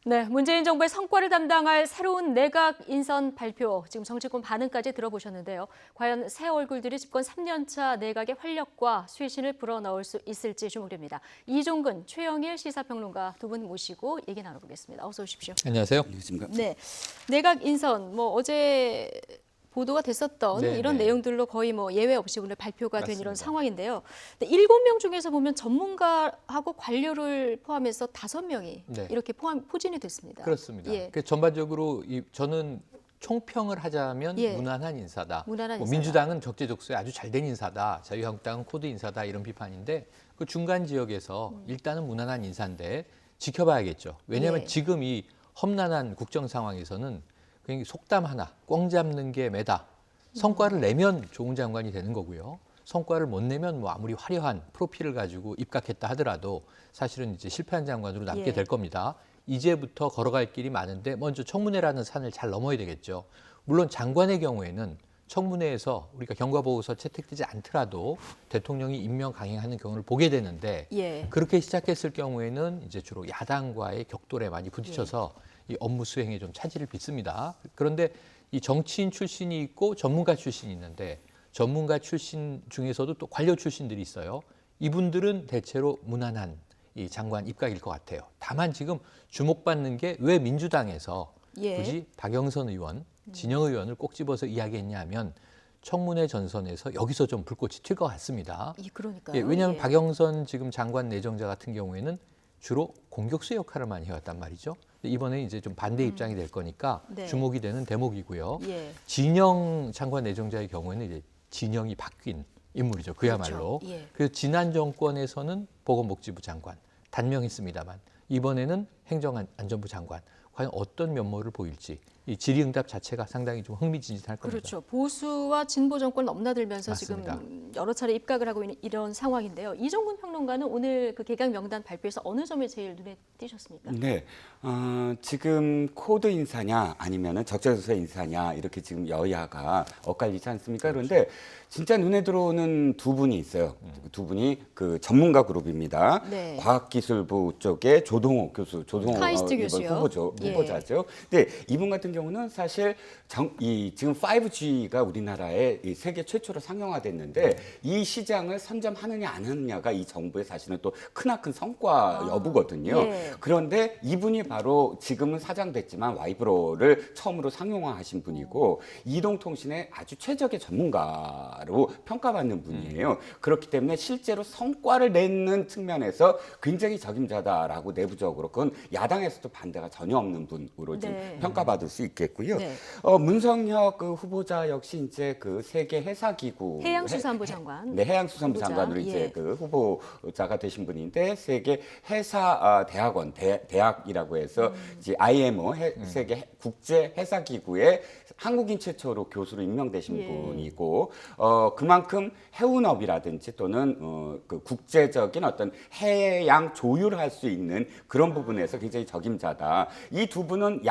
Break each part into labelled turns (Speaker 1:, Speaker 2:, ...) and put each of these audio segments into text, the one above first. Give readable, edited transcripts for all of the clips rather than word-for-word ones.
Speaker 1: 네, 문재인 정부의 성과를 담당할 새로운 내각 인선 발표, 지금 정치권 반응까지 들어보셨는데요. 과연 새 얼굴들이 집권 3년차 내각의 활력과 쇄신을 불어넣을 수 있을지 주목됩니다. 이종근, 최영일 시사평론가 두 분 모시고 얘기 나눠보겠습니다. 어서 오십시오.
Speaker 2: 안녕하세요.
Speaker 1: 네, 내각 인선, 어제 보도가 됐었던
Speaker 2: 네,
Speaker 1: 이런
Speaker 2: 네.
Speaker 1: 내용들로 거의 예외 없이 오늘 발표가 된 이런
Speaker 2: 맞습니다.
Speaker 1: 상황인데요. 7명 중에서 보면 전문가하고 관료를 포함해서 5명이
Speaker 2: 네.
Speaker 1: 이렇게 포진이 됐습니다.
Speaker 2: 그렇습니다.
Speaker 1: 예.
Speaker 2: 전반적으로 저는 총평을 하자면
Speaker 1: 예.
Speaker 2: 무난한 인사다.
Speaker 1: 무난한 인사다.
Speaker 2: 민주당은 적재적소에 아주 잘된 인사다. 자유한국당은 코드 인사다. 이런 비판인데 그 중간 지역에서 일단은 무난한 인사인데 지켜봐야겠죠. 왜냐하면
Speaker 1: 예.
Speaker 2: 지금 이 험난한 국정 상황에서는 그냥 속담 하나, 꽝 잡는 게 매다. 성과를 내면 좋은 장관이 되는 거고요. 성과를 못 내면 아무리 화려한 프로필을 가지고 입각했다 하더라도 사실은 이제 실패한 장관으로 남게
Speaker 1: 예.
Speaker 2: 될 겁니다. 이제부터 걸어갈 길이 많은데 먼저 청문회라는 산을 잘 넘어야 되겠죠. 물론 장관의 경우에는 청문회에서 우리가 경과보고서 채택되지 않더라도 대통령이 임명 강행하는 경우를 보게 되는데
Speaker 1: 예.
Speaker 2: 그렇게 시작했을 경우에는 이제 주로 야당과의 격돌에 많이 부딪혀서 이 업무 수행에 좀 차질을 빚습니다. 그런데 이 정치인 출신이 있고 전문가 출신이 있는데 전문가 출신 중에서도 또 관료 출신들이 있어요. 이분들은 대체로 무난한 이 장관 입각일 것 같아요. 다만 지금 주목받는 게 왜 민주당에서
Speaker 1: 예.
Speaker 2: 굳이 박영선 의원, 진영 의원을 꼭 집어서 이야기했냐 하면 청문회 전선에서 여기서 좀 불꽃이 튈 것 같습니다.
Speaker 1: 그러니까요.
Speaker 2: 예, 왜냐하면
Speaker 1: 예.
Speaker 2: 박영선 지금 장관 내정자 같은 경우에는 주로 공격수 역할을 많이 해왔단 말이죠. 이번에 이제 좀 반대 입장이 될 거니까
Speaker 1: 네.
Speaker 2: 주목이 되는 대목이고요.
Speaker 1: 예.
Speaker 2: 진영 장관 내정자의 경우에는 이제 진영이 바뀐 인물이죠. 그야말로.
Speaker 1: 그렇죠. 예.
Speaker 2: 그래서 지난 정권에서는 보건복지부 장관 단명했습니다만 이번에는 행정안전부 장관 과연 어떤 면모를 보일지 이 질의응답 자체가 상당히 좀 흥미진진할 겁니다.
Speaker 1: 그렇죠. 보수와 진보 정권 넘나들면서
Speaker 2: 맞습니다.
Speaker 1: 지금 여러 차례 입각을 하고 있는 이런 상황인데요. 이종근 평론가는 오늘 그 개각 명단 발표에서 어느 점이 제일 눈에 띄셨습니까?
Speaker 3: 네, 지금 코드 인사냐 아니면은 적재적소 인사냐 이렇게 지금 여야가 엇갈리지 않습니까? 그런데 진짜 눈에 들어오는 두 분이 있어요. 두 분이 그 전문가 그룹입니다.
Speaker 1: 네.
Speaker 3: 과학기술부 쪽에 조동호 교수, 조동호
Speaker 1: 카이스트
Speaker 3: 이번
Speaker 1: 교수요?
Speaker 3: 후보자죠. 근데 이분 같은 경우는 사실 지금 5G가 우리나라에 이 세계 최초로 상용화됐는데 이 시장을 선점하느냐 안 하느냐가 이 정부의 사실은 또 크나큰 성과 여부거든요.
Speaker 1: 예.
Speaker 3: 그런데 이분이 바로 지금은 사장됐지만 와이브로를 처음으로 상용화하신 분이고 이동통신의 아주 최적의 전문가로 평가받는 분이에요. 그렇기 때문에 실제로 성과를 내는 측면에서 굉장히 적임자다라고 내부적으로 그건 야당에서도 반대가 전혀 없는 분으로 지금
Speaker 1: 네.
Speaker 3: 평가받을 수 있겠고요.
Speaker 1: 네.
Speaker 3: 문성혁 그 후보자 역시 이제 그 세계 해사기구
Speaker 1: 해양수산부 장관.
Speaker 3: 네, 해양수산부
Speaker 1: 후보자.
Speaker 3: 장관으로 이제
Speaker 1: 예.
Speaker 3: 그 후보자가 되신 분인데 세계 해사 대학원 대학이라고 해서 이제 IMO 세계 국제 해사 기구에 한국인 최초로 교수로 임명되신
Speaker 1: 예.
Speaker 3: 분이고 그만큼 해운업이라든지 또는 그 국제적인 어떤 해양 조율을 할 수 있는 그런 부분에서 굉장히 적임자다. 이 두 분은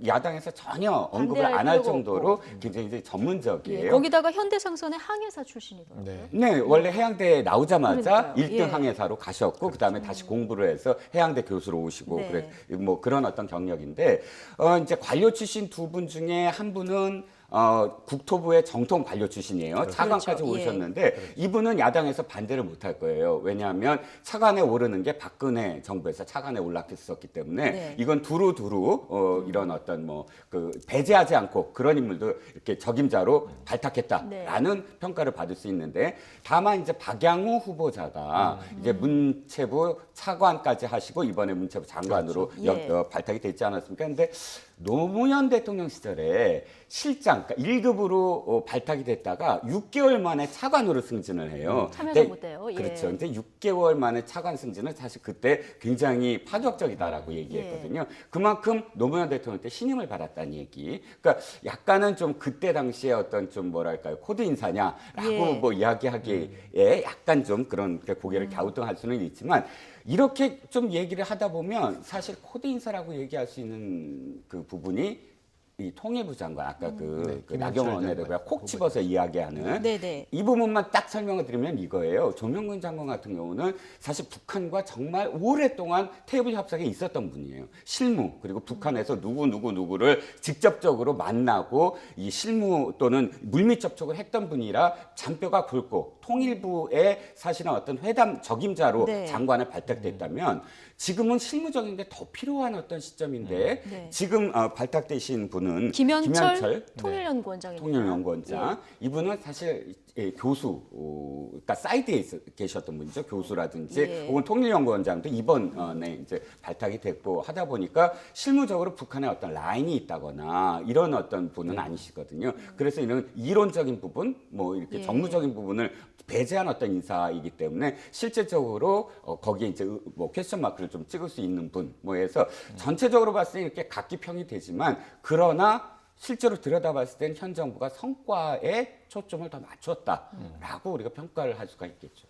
Speaker 3: 야당에서 전혀 언급을
Speaker 1: 반대할
Speaker 3: 안 할
Speaker 1: 필요가
Speaker 3: 정도로
Speaker 1: 없고.
Speaker 3: 굉장히 이제
Speaker 1: 예.
Speaker 3: 전문적이에요.
Speaker 1: 거기다가 현대상선의 항해사 출신이더라고요.
Speaker 2: 네.
Speaker 3: 네, 원래 해양대에 나오자마자
Speaker 1: 그러니까요.
Speaker 3: 1등
Speaker 1: 예.
Speaker 3: 항해사로 가셨고 그다음에 다시 공부를 해서 해양대 교수로 오시고
Speaker 1: 네.
Speaker 3: 그래 뭐 그런 어떤 경력인데 이제 관료 출신 두 분 중에 한 분은 국토부의 정통 관료 출신이에요. 차관까지
Speaker 1: 그렇죠. 예.
Speaker 3: 오셨는데 이분은 야당에서 반대를 못 할 거예요. 왜냐하면 차관에 오르는 게 박근혜 정부에서 차관에 올랐었기 때문에
Speaker 1: 네.
Speaker 3: 이건 두루두루 이런 어떤 뭐 그 배제하지 않고 그런 인물도 이렇게 적임자로 발탁했다라는
Speaker 1: 네.
Speaker 3: 평가를 받을 수 있는데 다만 이제 박양호 후보자가 이제 문체부 차관까지 하시고 이번에 문체부 장관으로
Speaker 1: 그렇죠. 예.
Speaker 3: 발탁이 됐지 않았습니까? 근데 노무현 대통령 시절에 실장, 그러니까 1급으로 발탁이 됐다가 6개월 만에 차관으로 승진을 해요.
Speaker 1: 참여정부 때요. 예.
Speaker 3: 그렇죠. 근데 6개월 만에 차관 승진은 사실 그때 굉장히 파격적이다라고 얘기했거든요. 그만큼 노무현 대통령 때 신임을 받았다는 얘기. 그러니까 약간은 좀 그때 당시에 어떤 좀 뭐랄까요 코드 인사냐라고
Speaker 1: 예.
Speaker 3: 뭐 이야기하기에 약간 좀 그런 고개를 갸우뚱할 수는 있지만. 이렇게 좀 얘기를 하다 보면 사실 코드 인사라고 얘기할 수 있는 그 부분이 이 통일부 장관 아까 그
Speaker 2: 김현철
Speaker 3: 나경원
Speaker 2: 장관
Speaker 3: 원내대표가 콕
Speaker 2: 후보자.
Speaker 3: 집어서 이야기하는
Speaker 1: 네네.
Speaker 3: 이 부분만 딱 설명을 드리면 이거예요. 조명근 장관 같은 경우는 사실 북한과 정말 오랫동안 테이블 협상에 있었던 분이에요. 실무 그리고 북한에서 누구를 직접적으로 만나고 이 실무 또는 물밑 접촉을 했던 분이라 잔뼈가 굵고 통일부의 사실은 어떤 회담 적임자로
Speaker 1: 네.
Speaker 3: 장관을 발탁됐다면 지금은 실무적인 게 더 필요한 어떤 시점인데
Speaker 1: 네.
Speaker 3: 지금 발탁되신 분은
Speaker 1: 김현철 통일연구원장입니다.
Speaker 3: 통일연구원장 이분은 사실 교수, 그러니까 사이드에 계셨던 분이죠. 교수라든지
Speaker 1: 예.
Speaker 3: 혹은 통일연구원장도 이번에 이제 발탁이 됐고 하다 보니까 실무적으로 북한의 어떤 라인이 있다거나 이런 어떤 분은 아니시거든요. 그래서 이런 이론적인 부분, 뭐 이렇게
Speaker 1: 예.
Speaker 3: 정무적인 부분을 배제한 어떤 인사이기 때문에 실제적으로 거기에 이제 뭐 퀘스천 마크를 좀 찍을 수 있는 분, 뭐 해서 전체적으로 봤을 때 이렇게 각기평이 되지만 그러나 실제로 들여다봤을 땐 현 정부가 성과에 초점을 더 맞췄다라고 우리가 평가를 할 수가 있겠죠.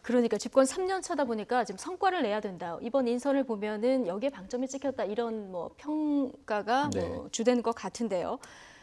Speaker 1: 그러니까 집권 3년 차다 보니까 지금 성과를 내야 된다. 이번 인선을 보면은 여기에 방점이 찍혔다. 이런 뭐 평가가
Speaker 2: 네.
Speaker 1: 뭐 주된 것 같은데요.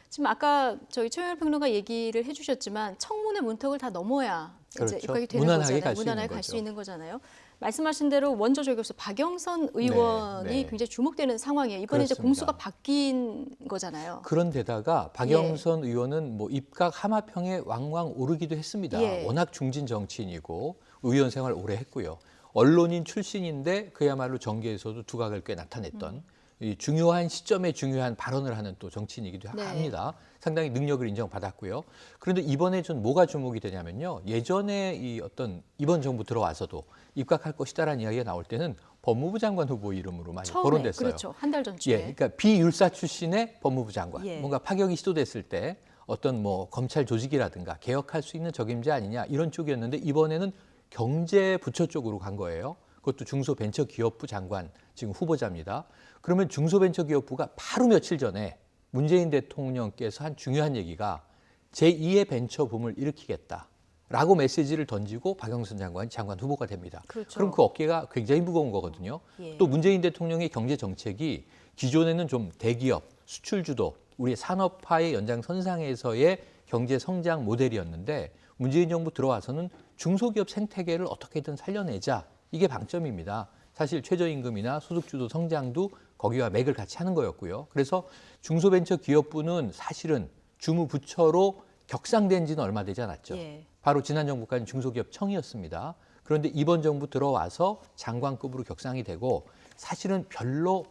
Speaker 1: 지금 아까 저희 최영일 평론가 얘기를 해주셨지만 청문회 문턱을 다 넘어야 이제
Speaker 2: 그렇죠.
Speaker 1: 입각이 되는
Speaker 2: 무난하게
Speaker 1: 거잖아요.
Speaker 2: 갈수
Speaker 1: 무난하게
Speaker 2: 있는
Speaker 1: 갈 수
Speaker 2: 거죠.
Speaker 1: 있는 거잖아요. 말씀하신 대로 원조 저격수 박영선 의원이
Speaker 2: 네.
Speaker 1: 굉장히 주목되는 상황이에요. 이번에 이제
Speaker 2: 그렇습니다.
Speaker 1: 공수가 바뀐 거잖아요.
Speaker 2: 그런데다가 박영선 의원은 뭐 입각 하마평에 왕왕 오르기도 했습니다.
Speaker 1: 예.
Speaker 2: 워낙 중진 정치인이고 의원 생활 오래 했고요. 언론인 출신인데 그야말로 정계에서도 두각을 꽤 나타냈던 이 중요한 시점에 중요한 발언을 하는 또 정치인이기도
Speaker 1: 네.
Speaker 2: 합니다. 상당히 능력을 인정받았고요. 그런데 이번에 좀 뭐가 주목이 되냐면요. 예전에 이 어떤 이번 정부 들어와서도 입각할 것이다라는 이야기가 나올 때는 법무부 장관 후보 이름으로 많이
Speaker 1: 처음에
Speaker 2: 거론됐어요.
Speaker 1: 그렇죠. 한 달 전쯤에.
Speaker 2: 예, 그러니까 비율사 출신의 법무부 장관,
Speaker 1: 예.
Speaker 2: 뭔가 파격이 시도됐을 때 어떤 뭐 검찰 조직이라든가 개혁할 수 있는 적임자 아니냐 이런 쪽이었는데 이번에는 경제부처 쪽으로 간 거예요. 그것도 중소벤처기업부 장관 지금 후보자입니다. 그러면 중소벤처기업부가 바로 며칠 전에 문재인 대통령께서 한 중요한 얘기가 제2의 벤처붐을 일으키겠다라고 메시지를 던지고 박영선 장관이 장관 후보가 됩니다.
Speaker 1: 그렇죠.
Speaker 2: 그럼 그 어깨가 굉장히 무거운 거거든요.
Speaker 1: 예.
Speaker 2: 또 문재인 대통령의 경제 정책이 기존에는 좀 대기업, 수출 주도, 우리 산업화의 연장선상에서의 경제 성장 모델이었는데 문재인 정부 들어와서는 중소기업 생태계를 어떻게든 살려내자. 이게 방점입니다. 사실 최저임금이나 소득주도 성장도 거기와 맥을 같이 하는 거였고요. 그래서 중소벤처기업부는 사실은 주무부처로 격상된 지는 얼마 되지 않았죠.
Speaker 1: 예.
Speaker 2: 바로 지난 정부까지는 중소기업청이었습니다. 그런데 이번 정부 들어와서 장관급으로 격상이 되고 사실은 별로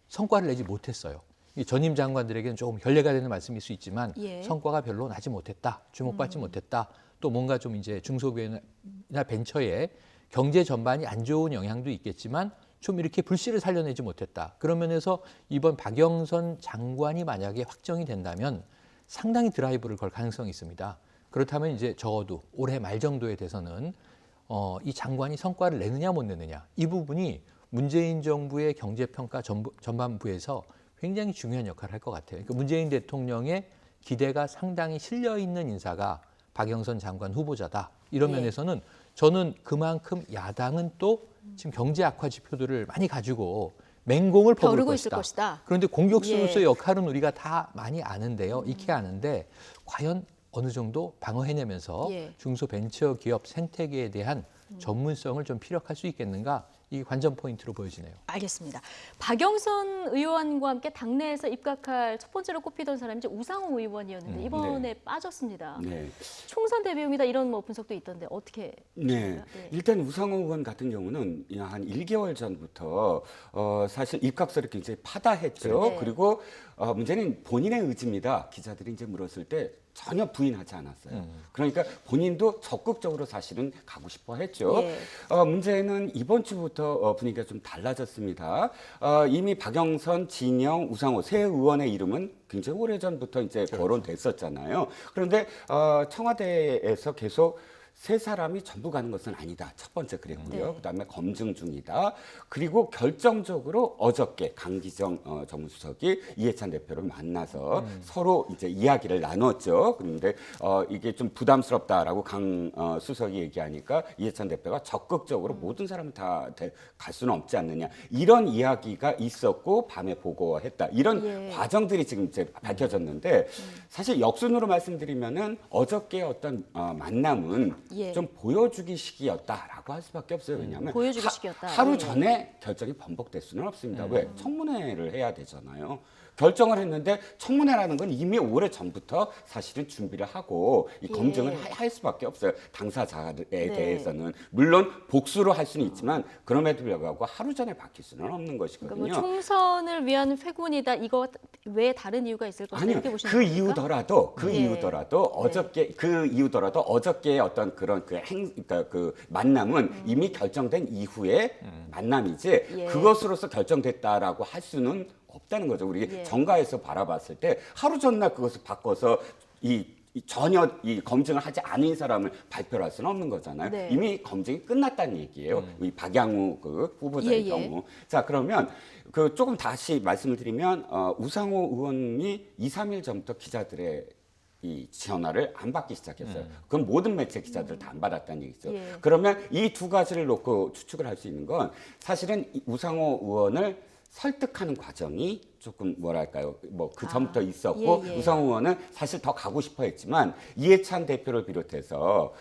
Speaker 2: 성과를 내지 못했어요. 이 전임 장관들에게는 조금 결례가 되는 말씀일 수 있지만
Speaker 1: 예.
Speaker 2: 성과가 별로 나지 못했다, 주목받지 못했다. 또 뭔가 좀 이제 중소기업이나 벤처에 경제 전반이 안 좋은 영향도 있겠지만 좀 이렇게 불씨를 살려내지 못했다. 그런 면에서 이번 박영선 장관이 만약에 확정이 된다면 상당히 드라이브를 걸 가능성이 있습니다. 그렇다면 이제 적어도 올해 말 정도에 돼서는 이 장관이 성과를 내느냐 못 내느냐 이 부분이 문재인 정부의 경제평가 전반부에서 굉장히 중요한 역할을 할 것 같아요. 그러니까 문재인 대통령의 기대가 상당히 실려 있는 인사가 박영선 장관 후보자다. 이런
Speaker 1: 예.
Speaker 2: 면에서는 저는 그만큼 야당은 또 지금 경제 악화 지표들을 많이 가지고 맹공을 퍼부을
Speaker 1: 벼르고 있을
Speaker 2: 것이다.
Speaker 1: 것이다.
Speaker 2: 그런데 공격수로서의
Speaker 1: 예.
Speaker 2: 역할은 우리가 다 많이 아는데요. 익히 아는데 과연 어느 정도 방어해내면서
Speaker 1: 예.
Speaker 2: 중소벤처기업 생태계에 대한 전문성을 좀 피력할 수 있겠는가? 이 관전 포인트로 보여지네요.
Speaker 1: 알겠습니다. 박영선 의원과 함께 당내에서 입각할 첫 번째로 꼽히던 사람이 이제 우상호 의원이었는데 이번에 빠졌습니다.
Speaker 3: 네.
Speaker 1: 총선 대비용이다 이런 뭐 분석도 있던데 어떻게?
Speaker 3: 네.
Speaker 1: 네.
Speaker 3: 일단 우상호 의원 같은 경우는 한 1개월 전부터 사실 입각서를 굉장히 파다했죠.
Speaker 1: 네.
Speaker 3: 그리고 문제는 본인의 의지입니다. 기자들이 이제 물었을 때 전혀 부인하지 않았어요. 그러니까 본인도 적극적으로 사실은 가고 싶어 했죠.
Speaker 1: 예.
Speaker 3: 문제는 이번 주부터 분위기가 좀 달라졌습니다. 이미 박영선, 진영, 우상호 세 의원의 이름은 굉장히 오래전부터 이제 거론됐었잖아요. 그런데 청와대에서 계속 세 사람이 전부 가는 것은 아니다. 첫 번째 그랬고요.
Speaker 1: 네.
Speaker 3: 그다음에 검증 중이다. 그리고 결정적으로 어저께 강기정 정무수석이 이해찬 대표를 만나서 서로 이제 이야기를 나눴죠. 그런데 이게 좀 부담스럽다라고 강 수석이 얘기하니까 이해찬 대표가 적극적으로 모든 사람은 다 갈 수는 없지 않느냐. 이런 이야기가 있었고 밤에 보고했다. 이런
Speaker 1: 예.
Speaker 3: 과정들이 지금 이제 밝혀졌는데 사실 역순으로 말씀드리면은 어저께 어떤 만남은
Speaker 1: 예.
Speaker 3: 좀 보여주기식이었다라고 할 수밖에 없어요. 왜냐하면
Speaker 1: 보여주기식이었다.
Speaker 3: 하루
Speaker 1: 예.
Speaker 3: 전에 결정이 번복될 수는 없습니다. 왜? 청문회를 해야 되잖아요. 결정을 했는데 청문회라는 건 이미 오래 전부터 사실은 준비를 하고 이
Speaker 1: 예.
Speaker 3: 검증을 할 수밖에 없어요. 당사자에
Speaker 1: 네.
Speaker 3: 대해서는 물론 복수로 할 수는 있지만 그럼에도 불구하고 하루 전에 바뀔 수는 없는 것이거든요.
Speaker 1: 그러니까 뭐 총선을 위한 회군이다. 이거 외에 다른 이유가 있을 것이다.
Speaker 3: 아니요.
Speaker 1: 이렇게 보시는
Speaker 3: 그
Speaker 1: 겁니까?
Speaker 3: 이유더라도 그
Speaker 1: 예.
Speaker 3: 이유더라도 어저께의 어떤 그런 그러니까 그 만남은 이미 결정된 이후의 만남이지
Speaker 1: 예.
Speaker 3: 그것으로서 결정됐다라고 할 수는 없다는 거죠. 우리
Speaker 1: 예.
Speaker 3: 정가에서 바라봤을 때 하루 전날 그것을 바꿔서 전혀 이 검증을 하지 않은 사람을 발표를 할 수는 없는 거잖아요.
Speaker 1: 네.
Speaker 3: 이미 검증이 끝났다는 얘기예요. 이 박양우 그 후보자의
Speaker 1: 예, 예.
Speaker 3: 경우. 자, 그러면 그 조금 다시 말씀을 드리면 우상호 의원이 2, 3일 전부터 기자들의 이 전화를 안 받기 시작했어요. 그건 모든 매체 기자들 다 안 받았다는 얘기죠.
Speaker 1: 예.
Speaker 3: 그러면 이 두 가지를 놓고 추측을 할 수 있는 건 사실은 이 우상호 의원을 설득하는 과정이 조금 뭐랄까요, 뭐 그 전부터 있었고
Speaker 1: 예, 예.
Speaker 3: 우상호 의원은 사실 더 가고 싶어했지만 이해찬 대표를 비롯해서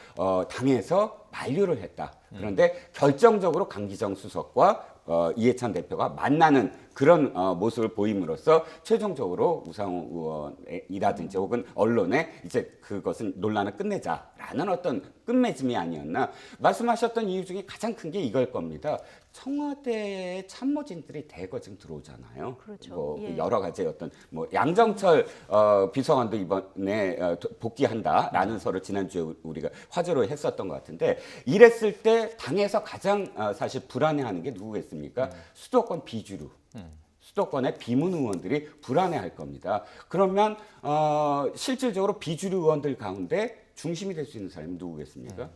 Speaker 3: 당에서 만류를 했다. 그런데 결정적으로 강기정 수석과 이해찬 대표가 만나는 그런 모습을 보임으로써 최종적으로 우상호 의원이라든지 혹은 언론에 이제 그것은 논란을 끝내자라는 어떤 끝맺음이 아니었나. 말씀하셨던 이유 중에 가장 큰 게 이걸 겁니다. 청와대의 참모진들이 대거 지금 들어오잖아요.
Speaker 1: 그렇죠.
Speaker 3: 뭐
Speaker 1: 예.
Speaker 3: 여러 가지 어떤 뭐 양정철 비서관도 이번에 복귀한다라는 설을 지난주에 우리가 화제로 했었던 것 같은데 이랬을 때 당에서 가장 사실 불안해하는 게 누구겠습니까? 수도권 비주류. 수도권의 비문 의원들이 불안해할 겁니다. 그러면 실질적으로 비주류 의원들 가운데 중심이 될 수 있는 사람이 누구겠습니까?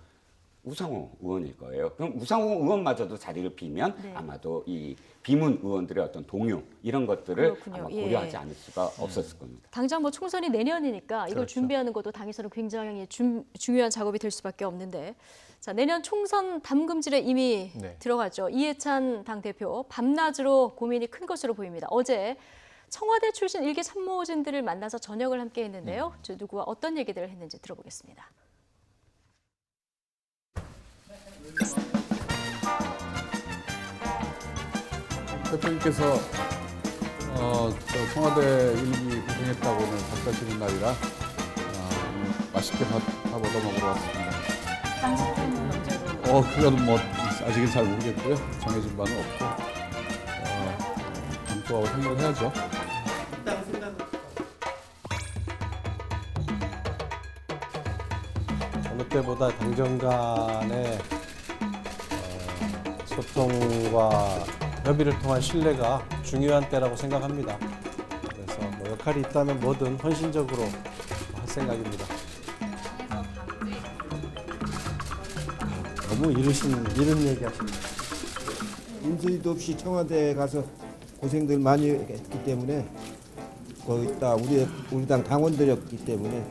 Speaker 3: 우상호 의원일 거예요. 그럼 우상호 의원마저도 자리를 비면
Speaker 1: 네.
Speaker 3: 아마도 이 비문 의원들의 어떤 동요 이런 것들을
Speaker 1: 그렇군요.
Speaker 3: 아마
Speaker 1: 예.
Speaker 3: 고려하지 않을 수가 없었을 겁니다.
Speaker 1: 당장 뭐 총선이 내년이니까 이걸
Speaker 2: 그렇죠.
Speaker 1: 준비하는 것도 당에서는 굉장히 중요한 작업이 될 수밖에 없는데 자 내년 총선 담금질에 이미
Speaker 2: 네.
Speaker 1: 들어갔죠. 이해찬 당대표 밤낮으로 고민이 큰 것으로 보입니다. 어제 청와대 출신 일개 참모진들을 만나서 저녁을 함께 했는데요. 저 누구와 어떤 얘기들을 했는지 들어보겠습니다.
Speaker 4: 대표님께서 저 청와대 일기 고생했다고 오늘 박수하시는 날이라 오늘 맛있게 밥 얻어 먹으러 왔습니다.
Speaker 1: 당직은 언제로?
Speaker 4: 그건 뭐 아직은 잘 모르겠고요. 정해진 바는 없고 당초하고 생각을 해야죠.
Speaker 5: 어느 때보다 당정 간의 소통과 협의를 통한 신뢰가 중요한 때라고 생각합니다. 그래서 뭐 역할이 있다면 뭐든 헌신적으로 할 생각입니다. 너무 이른 얘기 하십니다.
Speaker 6: 인수위도 없이 청와대에 가서 고생들 많이 했기 때문에 거기다 우리 당 당원들이었기 때문에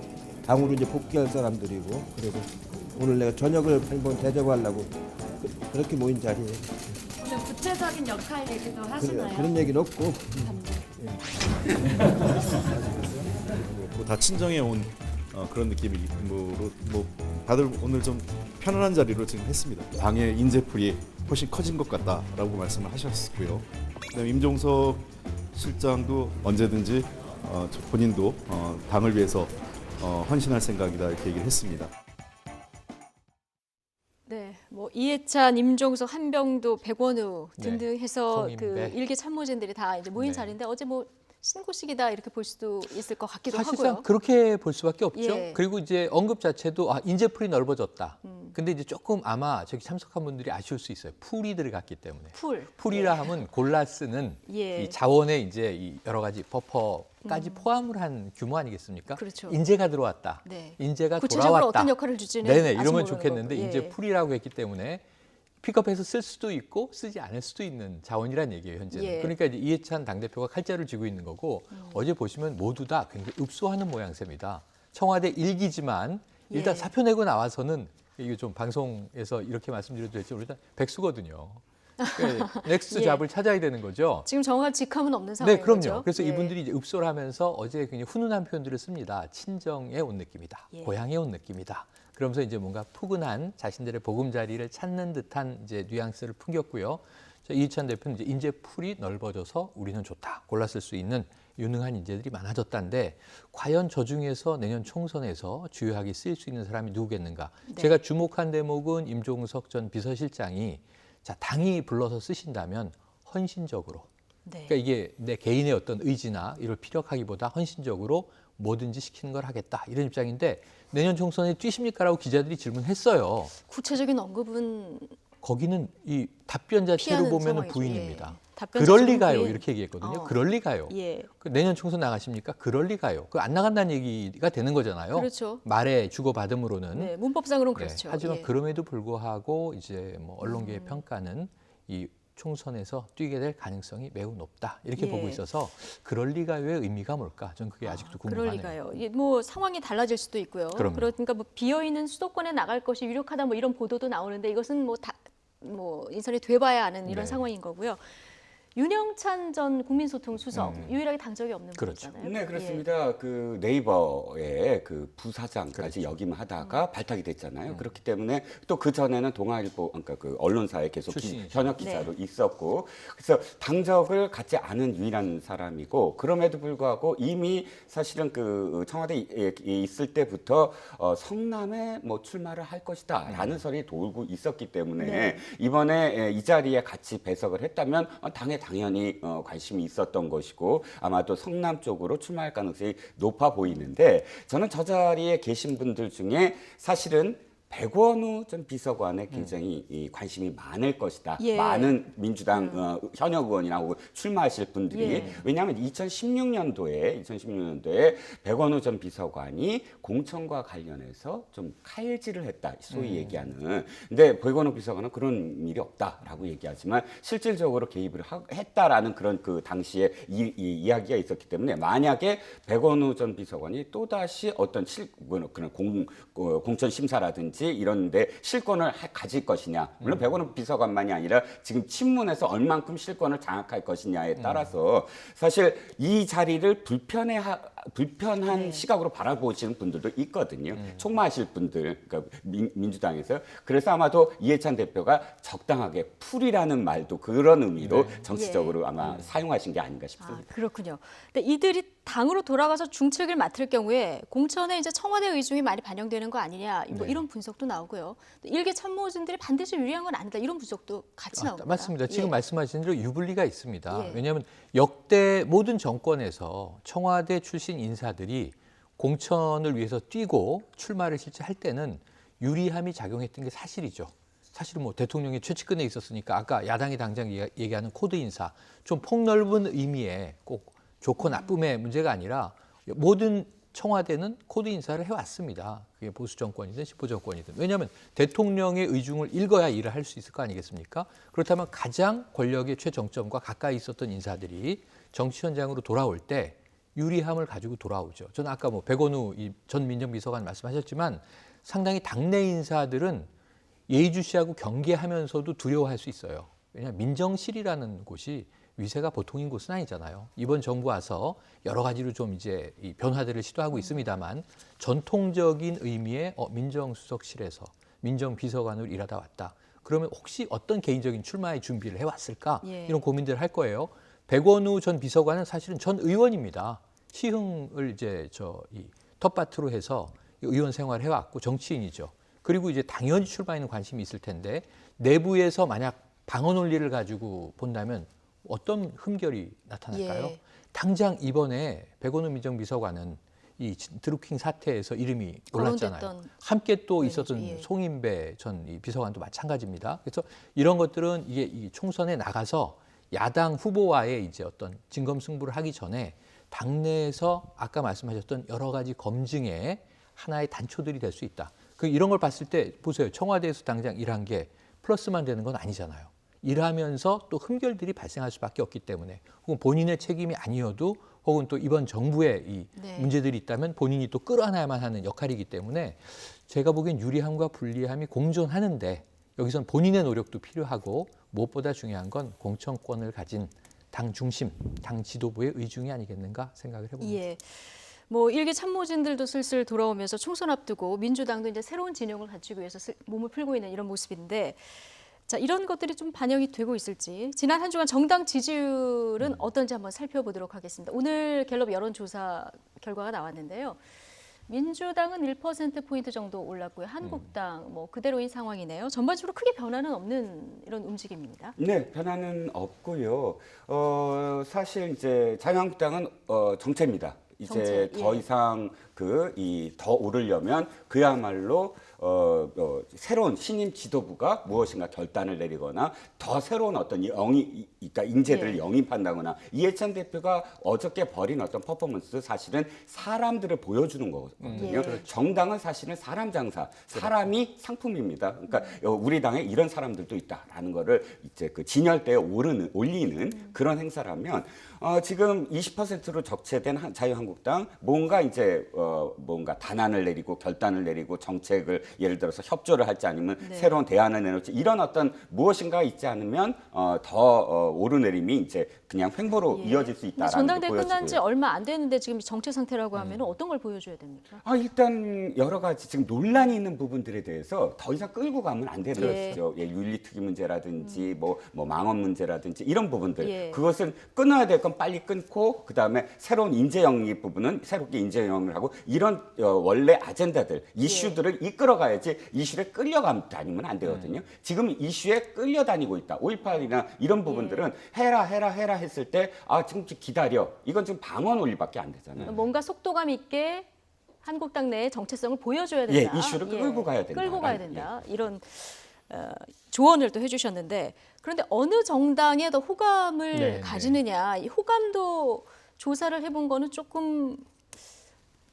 Speaker 6: 당으로 이제 복귀할 사람들이고 그래서 오늘 내가 저녁을 한번 대접하려고 그렇게 모인 자리에
Speaker 7: 구체적인 역할 얘기도 하시나요?
Speaker 6: 그런 얘기는 없고
Speaker 8: 다 친정에 온 그런 느낌으로 뭐 다들 오늘 좀 편안한 자리로 지금 했습니다. 당의 인재풀이 훨씬 커진 것 같다라고 말씀을 하셨고요. 그다음에 임종석 실장도 언제든지 본인도 당을 위해서 헌신할 생각이다 이렇게 얘기를 했습니다.
Speaker 1: 네, 뭐 이해찬, 임종석, 한병도, 백원우 등등 해서
Speaker 2: 네,
Speaker 1: 그
Speaker 2: 송인배.
Speaker 1: 일개 참모진들이 다 이제 모인
Speaker 2: 네.
Speaker 1: 자리인데 어제 뭐 신고식이다 이렇게 볼 수도 있을 것 같기도
Speaker 2: 사실상
Speaker 1: 하고요.
Speaker 2: 그렇게 볼 수밖에 없죠.
Speaker 1: 예.
Speaker 2: 그리고 이제 언급 자체도 인재풀이 넓어졌다. 근데 이제 조금 아마 저기 참석한 분들이 아쉬울 수 있어요. 풀이 들어갔기 때문에. 풀이라 하면 골라 쓰는
Speaker 1: 예.
Speaker 2: 이 자원의 이제 이 여러 가지 버퍼까지 포함을 한 규모 아니겠습니까?
Speaker 1: 그렇죠.
Speaker 2: 인재가 들어왔다.
Speaker 1: 네.
Speaker 2: 인재가
Speaker 1: 구체적으로
Speaker 2: 돌아왔다.
Speaker 1: 어떤 역할을 줄지는
Speaker 2: 네네
Speaker 1: 아직
Speaker 2: 이러면
Speaker 1: 모르는
Speaker 2: 좋겠는데
Speaker 1: 거고.
Speaker 2: 이제
Speaker 1: 예.
Speaker 2: 풀이라고 했기 때문에 픽업해서 쓸 수도 있고 쓰지 않을 수도 있는 자원이란 얘기예요, 현재는.
Speaker 1: 예.
Speaker 2: 그러니까 이제 이해찬 당대표가 칼자를 쥐고 있는 거고 어제 보시면 모두 다 굉장히 읍소하는 모양새입니다. 청와대 일기지만 일단
Speaker 1: 예.
Speaker 2: 사표 내고 나와서는 이게 좀 방송에서 이렇게 말씀드려도 될지 모르겠지만 백수거든요. 그러니까 넥스트
Speaker 1: 예.
Speaker 2: 잡을 찾아야 되는 거죠.
Speaker 1: 지금 정확한 직함은 없는
Speaker 2: 네,
Speaker 1: 상황인
Speaker 2: 그럼요.
Speaker 1: 거죠.
Speaker 2: 그래서
Speaker 1: 예.
Speaker 2: 이분들이 이제 읍소를 하면서 어제 굉장히 훈훈한 표현들을 씁니다. 친정에 온 느낌이다.
Speaker 1: 예.
Speaker 2: 고향에 온 느낌이다. 그러면서 이제 뭔가 푸근한 자신들의 보금자리를 찾는 듯한 이제 뉘앙스를 풍겼고요. 이해찬 대표는 이제 인재 풀이 넓어져서 우리는 좋다. 골라 쓸 수 있는 유능한 인재들이 많아졌다는데 과연 저 중에서 내년 총선에서 주요하게 쓰일 수 있는 사람이 누구겠는가?
Speaker 1: 네.
Speaker 2: 제가 주목한 대목은 임종석 전 비서실장이 자, 당이 불러서 쓰신다면 헌신적으로
Speaker 1: 네.
Speaker 2: 그러니까 이게 내 개인의 어떤 의지나 이를 피력하기보다 헌신적으로 뭐든지 시키는 걸 하겠다 이런 입장인데 내년 총선에 뛰십니까라고 기자들이 질문했어요.
Speaker 1: 구체적인 언급은
Speaker 2: 거기는 이 답변 자체로
Speaker 1: 피하는
Speaker 2: 보면
Speaker 1: 상황이죠.
Speaker 2: 부인입니다.
Speaker 1: 예. 답변
Speaker 2: 그럴
Speaker 1: 자체는
Speaker 2: 리가요
Speaker 1: 부인.
Speaker 2: 이렇게 얘기했거든요.
Speaker 1: 어.
Speaker 2: 그럴 리가요.
Speaker 1: 예.
Speaker 2: 그 내년 총선 나가십니까? 그럴 리가요. 그 안 나간다는 얘기가 되는 거잖아요.
Speaker 1: 그렇죠.
Speaker 2: 말에 주고받음으로는.
Speaker 1: 네, 문법상으로는
Speaker 2: 네,
Speaker 1: 그렇죠.
Speaker 2: 하지만
Speaker 1: 예.
Speaker 2: 그럼에도 불구하고 이제 뭐 언론계의 평가는 이 총선에서 뛰게 될 가능성이 매우 높다 이렇게
Speaker 1: 예.
Speaker 2: 보고 있어서 그럴 리가요의 의미가 뭘까? 전 그게 아직도
Speaker 1: 그럴
Speaker 2: 궁금하네요.
Speaker 1: 리가요. 이게 뭐 상황이 달라질 수도 있고요.
Speaker 2: 그럼요.
Speaker 1: 그러니까 뭐 비어 있는 수도권에 나갈 것이 유력하다 뭐 이런 보도도 나오는데 이것은 뭐 인선이 돼봐야 아는 이런
Speaker 2: 네.
Speaker 1: 상황인 거고요. 윤영찬 전 국민소통 수석 유일하게 당 적이 없는
Speaker 2: 그렇죠.
Speaker 1: 분이잖아요.
Speaker 3: 네,
Speaker 1: 예.
Speaker 3: 그렇습니다. 그 네이버의 그 부사장까지 역임하다가 발탁이 됐잖아요. 그렇기 때문에 또 그 전에는 동아일보, 그러니까 그 언론사에 계속
Speaker 2: 출신이죠.
Speaker 3: 현역 기자로 있었고, 그래서 당적을 갖지 않은 유일한 사람이고, 그럼에도 불구하고 이미 사실은 그 청와대에 있을 때부터 성남에 뭐 출마를 할 것이다라는 설이 돌고 있었기 때문에
Speaker 1: 네.
Speaker 3: 이번에 이 자리에 같이 배석을 했다면 당에 당연히 관심이 있었던 것이고 아마도 성남 쪽으로 출마할 가능성이 높아 보이는데 저는 저 자리에 계신 분들 중에 사실은 백원우 전 비서관에 굉장히 이 관심이 많을 것이다.
Speaker 1: 예.
Speaker 3: 많은 민주당 현역 의원이나 혹은 출마하실 분들이
Speaker 1: 예.
Speaker 3: 왜냐하면 2016년도에 백원우 전 비서관이 공천과 관련해서 좀 칼질을 했다. 소위 얘기하는. 근데 백원우 비서관은 그런 일이 없다라고 얘기하지만 실질적으로 개입을 했다라는 그런 그 당시에 이 이야기가 있었기 때문에 만약에 백원우 전 비서관이 또다시 어떤 그런 공천 심사라든지 이런데 실권을 가질 것이냐. 물론 백원우 비서관만이 아니라 지금 친문에서 얼만큼 실권을 장악할 것이냐에 따라서 사실 이 자리를 불편한 시각으로 바라보시는 분들도 있거든요. 총무하실 분들, 그러니까 민주당에서. 그래서 아마도 이해찬 대표가 적당하게 풀이라는 말도 그런 의미로 정치적으로 아마 사용하신 게 아닌가 싶습니다.
Speaker 1: 아, 그렇군요. 근데 이들이 당으로 돌아가서 중책을 맡을 경우에 공천에 이제 청와대 의중이 많이 반영되는 거 아니냐 뭐
Speaker 2: 네.
Speaker 1: 이런 분석도 나오고요. 일개 참모진들이 반드시 유리한 건 아니다 이런 분석도 같이 나옵니다.
Speaker 2: 맞습니다. 지금
Speaker 1: 예.
Speaker 2: 말씀하신 대로 유불리가 있습니다.
Speaker 1: 예.
Speaker 2: 왜냐하면 역대 모든 정권에서 청와대 출신 인사들이 공천을 위해서 뛰고 출마를 실제 할 때는 유리함이 작용했던 게 사실이죠. 사실은 뭐 대통령이 최측근에 있었으니까 아까 야당이 당장 얘기하는 코드 인사 좀 폭넓은 의미의 꼭 좋고 나쁨의 문제가 아니라 모든 청와대는 코드 인사를 해왔습니다. 그게 보수 정권이든 진보 정권이든. 왜냐하면 대통령의 의중을 읽어야 일을 할 수 있을 거 아니겠습니까? 그렇다면 가장 권력의 최정점과 가까이 있었던 인사들이 정치 현장으로 돌아올 때 유리함을 가지고 돌아오죠. 저는 아까 뭐 백원우 전 민정비서관 말씀하셨지만 상당히 당내 인사들은 예의주시하고 경계하면서도 두려워할 수 있어요. 왜냐하면 민정실이라는 곳이 위세가 보통인 곳은 아니잖아요. 이번 정부 와서 여러 가지로 좀 이제 이 변화들을 시도하고 있습니다만 전통적인 의미의 민정수석실에서 민정비서관으로 일하다 왔다. 그러면 혹시 어떤 개인적인 출마의 준비를 해왔을까?
Speaker 1: 예.
Speaker 2: 이런 고민들을 할 거예요. 백원우 전 비서관은 사실은 전 의원입니다. 시흥을 이제 이 텃밭으로 해서 의원 생활을 해왔고 정치인이죠. 그리고 이제 당연히 출마에는 관심이 있을 텐데 내부에서 만약 방어 논리를 가지고 본다면 어떤 흠결이 나타날까요?
Speaker 1: 예.
Speaker 2: 당장 이번에 백원우 민정비서관은 이 드루킹 사태에서 이름이 올랐잖아요.
Speaker 1: 거론됐던
Speaker 2: 함께 또
Speaker 1: 의원이죠.
Speaker 2: 있었던
Speaker 1: 예.
Speaker 2: 송인배 전 이 비서관도 마찬가지입니다. 그래서 이런 것들은 이게 이 총선에 나가서 야당 후보와의 이제 어떤 진검승부를 하기 전에 당내에서 아까 말씀하셨던 여러 가지 검증의 하나의 단초들이 될 수 있다. 이런 걸 봤을 때 보세요. 청와대에서 당장 일한 게 플러스만 되는 건 아니잖아요. 일하면서 또 흠결들이 발생할 수밖에 없기 때문에 혹은 본인의 책임이 아니어도 혹은 또 이번 정부의 이
Speaker 1: 네.
Speaker 2: 문제들이 있다면 본인이 또 끌어안아야만 하는 역할이기 때문에 제가 보기엔 유리함과 불리함이 공존하는데 여기선 본인의 노력도 필요하고 무엇보다 중요한 건 공천권을 가진 당 중심, 당 지도부의 의중이 아니겠는가 생각을 해봅니다.
Speaker 1: 예. 뭐 일개 참모진들도 슬슬 돌아오면서 총선 앞두고 민주당도 이제 새로운 진영을 갖추기 위해서 몸을 풀고 있는 이런 모습인데 자, 이런 것들이 좀 반영이 되고 있을지 지난 한 주간 정당 지지율은 어떤지 한번 살펴보도록 하겠습니다. 오늘 갤럽 여론조사 결과가 나왔는데요. 민주당은 1%포인트 정도 올랐고요. 한국당 뭐 그대로인 상황이네요. 전반적으로 크게 변화는 없는 이런 움직임입니다.
Speaker 3: 네, 변화는 없고요. 사실 이제 자유한국당은 정체입니다. 이제
Speaker 1: 정체,
Speaker 3: 더
Speaker 1: 예.
Speaker 3: 이상 더 오르려면 그야말로 새로운 신임 지도부가 무엇인가 결단을 내리거나 더 새로운 어떤 그러니까 인재들을
Speaker 1: 예.
Speaker 3: 영입한다거나 이해찬 대표가 어저께 벌인 어떤 퍼포먼스 사실은 사람들을 보여주는 거거든요.
Speaker 1: 예.
Speaker 3: 정당은 사실은 사람 장사, 사람이 상품입니다. 그러니까 우리 당에 이런 사람들도 있다라는 거를 이제 그 진열대에 올리는 그런 행사라면 지금 20%로 적체된 자유한국당 뭔가 이제 뭔가 단안을 내리고 결단을 내리고 정책을 예를 들어서 협조를 할지 아니면
Speaker 1: 네.
Speaker 3: 새로운 대안을 내놓을지 이런 어떤 무엇인가 있지 않으면 더 오르내림이 이제 그냥 횡보로
Speaker 1: 예.
Speaker 3: 이어질 수
Speaker 1: 근데
Speaker 3: 있다라는
Speaker 1: 전당대회
Speaker 3: 게
Speaker 1: 끝난 지
Speaker 3: 보여지고요.
Speaker 1: 얼마 안 됐는데 지금 정체 상태라고 하면 어떤 걸 보여줘야 됩니까?
Speaker 3: 일단 여러 가지 지금 논란이 있는 부분들에 대해서 더 이상 끌고 가면 안 되는
Speaker 1: 예.
Speaker 3: 것이죠. 윤리특위 문제라든지 뭐 망원 문제라든지 이런 부분들
Speaker 1: 예.
Speaker 3: 그것은 끊어야 될 건 빨리 끊고 그다음에 새로운 인재 영입 부분은 새롭게 인재 영입을 하고 이런 원래 아젠다들 이슈들을 이끌어가야지 이슈에 끌려다니면 안 되거든요. 지금 이슈에 끌려다니고 있다. 5.18이나 이런 부분들은 해라 했을 때 지금 기다려. 이건 지금 방언 올리밖에 안 되잖아요.
Speaker 1: 뭔가 속도감 있게 한국당 내의 정체성을 보여줘야 된다.
Speaker 3: 예, 이슈를 끌고 가야 된다.
Speaker 1: 끌고 가야 된다. 이런 조언을 또 해주셨는데 그런데 어느 정당에 더 호감을
Speaker 2: 네,
Speaker 1: 가지느냐 이 호감도 조사를 해본 거는 조금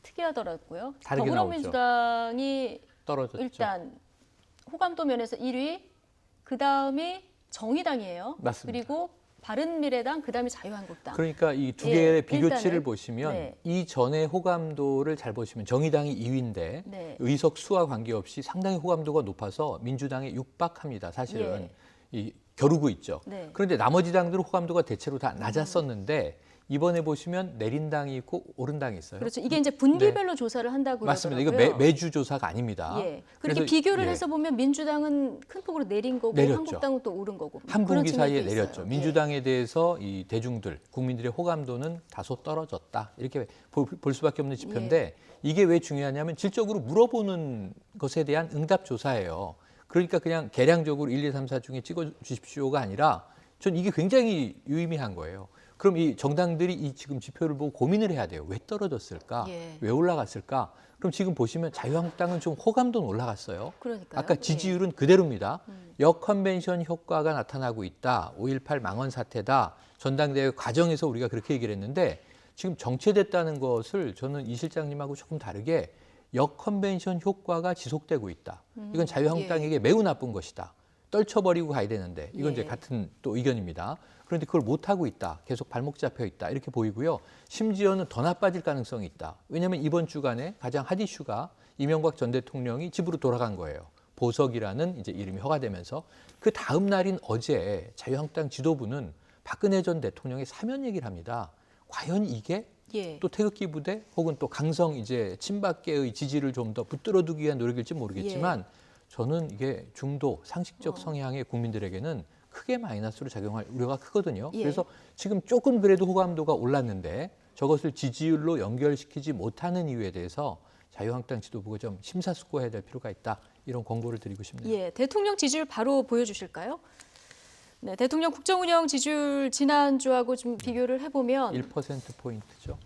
Speaker 1: 특이하더라고요.
Speaker 2: 다르게
Speaker 1: 더불어민주당이
Speaker 2: 떨어졌죠.
Speaker 1: 일단 호감도 면에서 1위, 그 다음이 정의당이에요.
Speaker 2: 맞습니다.
Speaker 1: 그리고 바른미래당, 그 다음이 자유한국당.
Speaker 2: 그러니까 이 두
Speaker 1: 예,
Speaker 2: 개의 비교치를
Speaker 1: 일단은,
Speaker 2: 보시면
Speaker 1: 네.
Speaker 2: 이전의 호감도를 잘 보시면 정의당이 2위인데
Speaker 1: 네.
Speaker 2: 의석 수와 관계없이 상당히 호감도가 높아서 민주당에 육박합니다. 사실은 이 겨루고 있죠.
Speaker 1: 네.
Speaker 2: 그런데 나머지 당들은 호감도가 대체로 다 낮았었는데 이번에 보시면 내린 당이 있고 오른 당이 있어요.
Speaker 1: 그렇죠. 이게 이제 분기별로 조사를 한다고
Speaker 2: 맞습니다.
Speaker 1: 그러더라고요.
Speaker 2: 이거 매주 조사가 아닙니다.
Speaker 1: 예. 그렇게
Speaker 2: 그래서,
Speaker 1: 비교를
Speaker 2: 예.
Speaker 1: 해서 보면 민주당은 큰 폭으로 내린 거고
Speaker 2: 내렸죠.
Speaker 1: 한국당은 또 오른 거고.
Speaker 2: 한
Speaker 1: 그런
Speaker 2: 분기
Speaker 1: 측면도
Speaker 2: 사이에
Speaker 1: 있어요.
Speaker 2: 내렸죠.
Speaker 1: 예.
Speaker 2: 민주당에 대해서 이 대중들, 국민들의 호감도는 다소 떨어졌다. 이렇게 볼 수밖에 없는 지표인데 이게 왜 중요하냐면 질적으로 물어보는 것에 대한 응답 조사예요. 그러니까 그냥 개량적으로 1, 2, 3, 4 중에 찍어 주십시오가 아니라 전 이게 굉장히 유의미한 거예요. 그럼 이 정당들이 이 지금 지표를 보고 고민을 해야 돼요. 왜 떨어졌을까?
Speaker 1: 예.
Speaker 2: 왜 올라갔을까? 그럼 지금 보시면 자유한국당은 좀 호감도는 올라갔어요.
Speaker 1: 그러니까요.
Speaker 2: 아까 지지율은 그대로입니다. 역컨벤션 효과가 나타나고 있다. 5.18 망언 사태다. 전당대회 과정에서 우리가 그렇게 얘기를 했는데 지금 정체됐다는 것을 저는 이 실장님하고 조금 다르게 역컨벤션 효과가 지속되고 있다. 이건 자유한국당에게 매우 나쁜 것이다. 떨쳐버리고 가야 되는데 이건 이제 같은 또 의견입니다. 그런데 그걸 못하고 있다. 계속 발목 잡혀 있다. 이렇게 보이고요. 심지어는 더 나빠질 가능성이 있다. 왜냐하면 이번 주간에 가장 핫 이슈가 이명박 전 대통령이 집으로 돌아간 거예요. 보석이라는 이제 이름이 허가되면서 그 다음 날인 어제 자유한국당 지도부는 박근혜 전 대통령의 사면 얘기를 합니다. 과연 이게 또 태극기 부대 혹은 또 강성 이제 친박계의 지지를 좀 더 붙들어두기 위한 노력일지 모르겠지만 저는 이게 중도 상식적 성향의 국민들에게는 크게 마이너스로 작용할 우려가 크거든요. 그래서 지금 조금 그래도 호감도가 올랐는데 저것을 지지율로 연결시키지 못하는 이유에 대해서 자유한국당 지도부가 좀 심사숙고해야 될 필요가 있다. 이런 권고를 드리고 싶네요.
Speaker 1: 예, 대통령 지지율 바로 보여주실까요? 네, 대통령 국정운영 지지율 지난주하고 좀 비교를 해보면
Speaker 2: 1%포인트죠.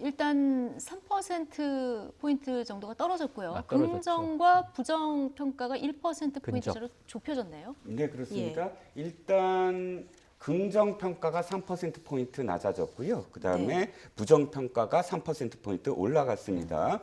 Speaker 1: 일단 3%포인트 정도가 떨어졌고요.
Speaker 2: 떨어졌죠.
Speaker 1: 긍정과 부정 평가가 1%포인트로 좁혀졌네요.
Speaker 3: 네, 그렇습니다. 일단 긍정평가가 3%포인트 낮아졌고요. 그다음에 부정평가가 3%포인트 올라갔습니다.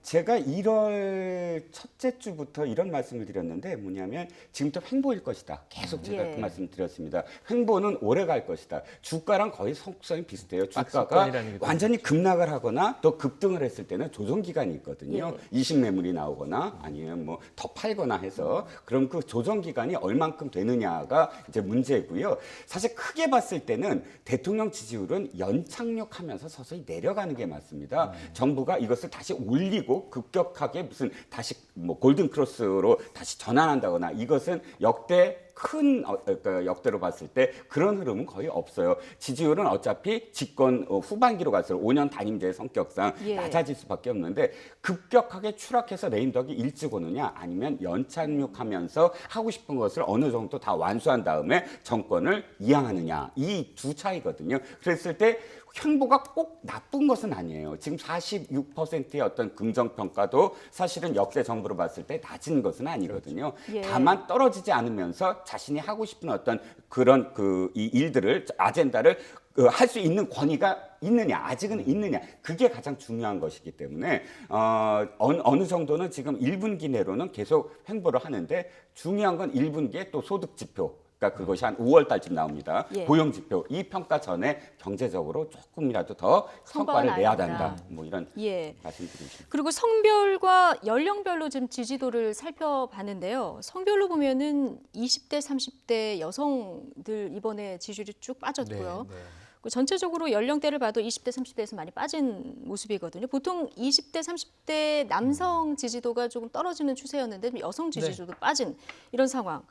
Speaker 3: 제가 1월 첫째 주부터 이런 말씀을 드렸는데 뭐냐면 지금부터 횡보일 것이다. 계속 제가 그 말씀 드렸습니다. 횡보는 오래 갈 것이다. 주가랑 거의 속성이 비슷해요. 주가가
Speaker 2: 박스권이라는 게
Speaker 3: 완전히 급락을 하거나 또 급등을 했을 때는 조정 기간이 있거든요. 이식 매물이 나오거나 아니면 뭐 더 팔거나 해서 그럼 그 조정 기간이 얼만큼 되느냐가 이제 문제고요. 사실 크게 봤을 때는 대통령 지지율은 연착륙하면서 서서히 내려가는 게 맞습니다. 정부가 이것을 다시 올리고 급격하게 무슨 다시 뭐 골든 크로스로 다시 전환한다거나 이것은 역대 큰 그러니까 역대로 봤을 때 그런 흐름은 거의 없어요. 지지율은 어차피 집권 후반기로 갈수록 5년 단임제의 성격상 낮아질 수밖에 없는데 급격하게 추락해서 레임덕이 일찍 오느냐 아니면 연착륙하면서 하고 싶은 것을 어느 정도 다 완수한 다음에 정권을 이양하느냐 이 두 차이거든요. 그랬을 때 횡보가 꼭 나쁜 것은 아니에요. 지금 46%의 어떤 긍정평가도 사실은 역대 정부로 봤을 때 낮은 것은 아니거든요. 다만 떨어지지 않으면서 자신이 하고 싶은 어떤 그런 이 일들을 아젠다를 할 수 있는 권위가 있느냐 아직은 있느냐 그게 가장 중요한 것이기 때문에 어느 정도는 지금 1분기 내로는 계속 횡보를 하는데 중요한 건 1분기에 또 소득 지표 그러니까 그것이 한 5월 달쯤 나옵니다. 고용 지표 이 평가 전에 경제적으로 조금이라도 더 성과를 내야 된다. 뭐 이런 말씀드리겠습니다.
Speaker 1: 그리고 성별과 연령별로 지금 지지도를 살펴봤는데요. 성별로 보면은 20대, 30대 여성들 이번에 지지율이 쭉 빠졌고요. 전체적으로 연령대를 봐도 20대, 30대에서 많이 빠진 모습이거든요. 보통 20대, 30대 남성 지지도가 조금 떨어지는 추세였는데 여성 지지도도 빠진 이런 상황.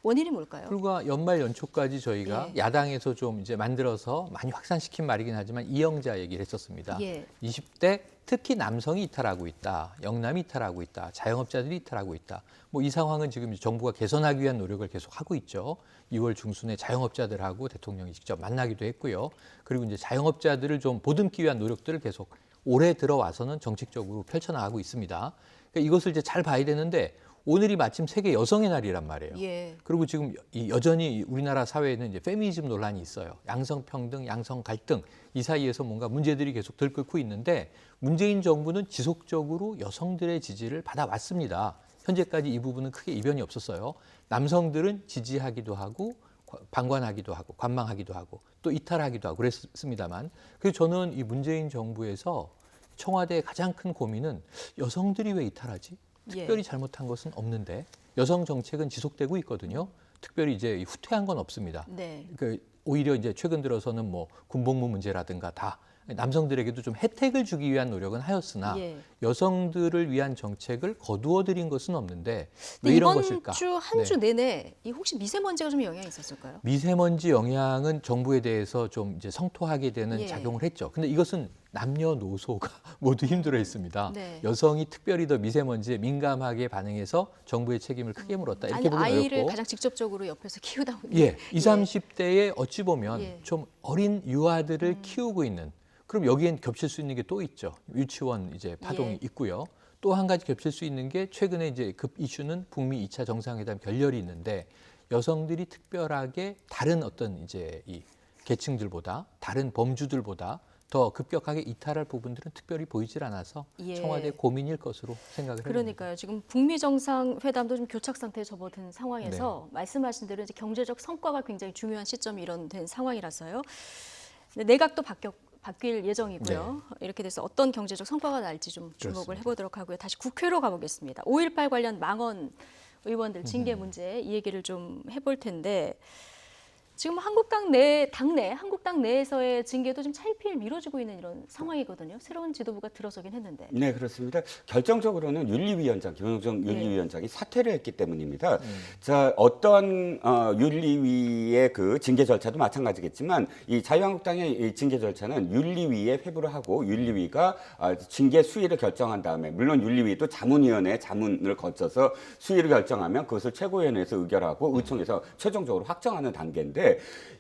Speaker 1: 원인이 뭘까요?
Speaker 2: 불과 연말 연초까지 저희가 야당에서 좀 이제 만들어서 많이 확산시킨 말이긴 하지만 이영자 얘기를 했었습니다. 20대 특히 남성이 이탈하고 있다, 영남이 이탈하고 있다, 자영업자들이 이탈하고 있다. 뭐 이 상황은 지금 정부가 개선하기 위한 노력을 계속 하고 있죠. 2월 중순에 자영업자들하고 대통령이 직접 만나기도 했고요. 그리고 이제 자영업자들을 좀 보듬기 위한 노력들을 계속 올해 들어와서는 정책적으로 펼쳐나가고 있습니다. 그러니까 이것을 이제 잘 봐야 되는데. 오늘이 마침 세계 여성의 날이란 말이에요. 그리고 지금 여전히 우리나라 사회에는 이제 페미니즘 논란이 있어요. 양성평등, 양성갈등 이 사이에서 뭔가 문제들이 계속 들끓고 있는데 문재인 정부는 지속적으로 여성들의 지지를 받아왔습니다. 현재까지 이 부분은 크게 이변이 없었어요. 남성들은 지지하기도 하고 방관하기도 하고 관망하기도 하고 또 이탈하기도 하고 그랬습니다만 그래서 저는 이 문재인 정부에서 청와대의 가장 큰 고민은 여성들이 왜 이탈하지? 특별히 잘못한 것은 없는데 여성 정책은 지속되고 있거든요. 특별히 이제 후퇴한 건 없습니다. 그러니까 오히려 이제 최근 들어서는 뭐 군복무 문제라든가 다 남성들에게도 좀 혜택을 주기 위한 노력은 하였으나 여성들을 위한 정책을 거두어들인 것은 없는데 왜 이런 것일까?
Speaker 1: 이번 주 한 주 내내 혹시 미세먼지가 좀 영향이 있었을까요?
Speaker 2: 미세먼지 영향은 정부에 대해서 좀 이제 성토하게 되는 작용을 했죠. 근데 이것은 남녀노소가 모두 힘들어했습니다. 여성이 특별히 더 미세먼지에 민감하게 반응해서 정부의 책임을 크게 물었다. 이렇게 보면
Speaker 1: 아이를
Speaker 2: 어렵고.
Speaker 1: 가장 직접적으로 옆에서 키우다 보니
Speaker 2: 20, 30대에 어찌 보면 좀 어린 유아들을 키우고 있는 그럼 여기엔 겹칠 수 있는 게 또 있죠. 유치원 이제 파동이 있고요. 또 한 가지 겹칠 수 있는 게 최근에 이제 급 이슈는 북미 2차 정상회담 결렬이 있는데 여성들이 특별하게 다른 어떤 이제 이 계층들보다 다른 범주들보다 더 급격하게 이탈할 부분들은 특별히 보이질 않아서 청와대 고민일 것으로 생각을 해요.
Speaker 1: 그러니까요. 지금 북미 정상회담도 좀 교착 상태에 접어든 상황에서 말씀하신 대로 이제 경제적 성과가 굉장히 중요한 시점이 이런 된 상황이라서요. 내각도 바뀔 예정이고요. 이렇게 돼서 어떤 경제적 성과가 날지 좀 주목을 해보도록 하고요. 다시 국회로 가보겠습니다. 5.18 관련 망언 의원들 징계 문제 이 얘기를 좀 해볼 텐데 지금 한국당 내에서의 징계도 좀 차일피일 미뤄지고 있는 이런 상황이거든요. 새로운 지도부가 들어서긴 했는데.
Speaker 3: 네, 그렇습니다. 결정적으로는 윤리위원장, 김영정 윤리위원장이 사퇴를 했기 때문입니다. 자, 어떤 윤리위의 그 징계 절차도 마찬가지겠지만 이 자유한국당의 이 징계 절차는 윤리위에 회부를 하고 윤리위가 징계 수위를 결정한 다음에 물론 윤리위도 자문위원회 자문을 거쳐서 수위를 결정하면 그것을 최고위원회에서 의결하고 의총에서 최종적으로 확정하는 단계인데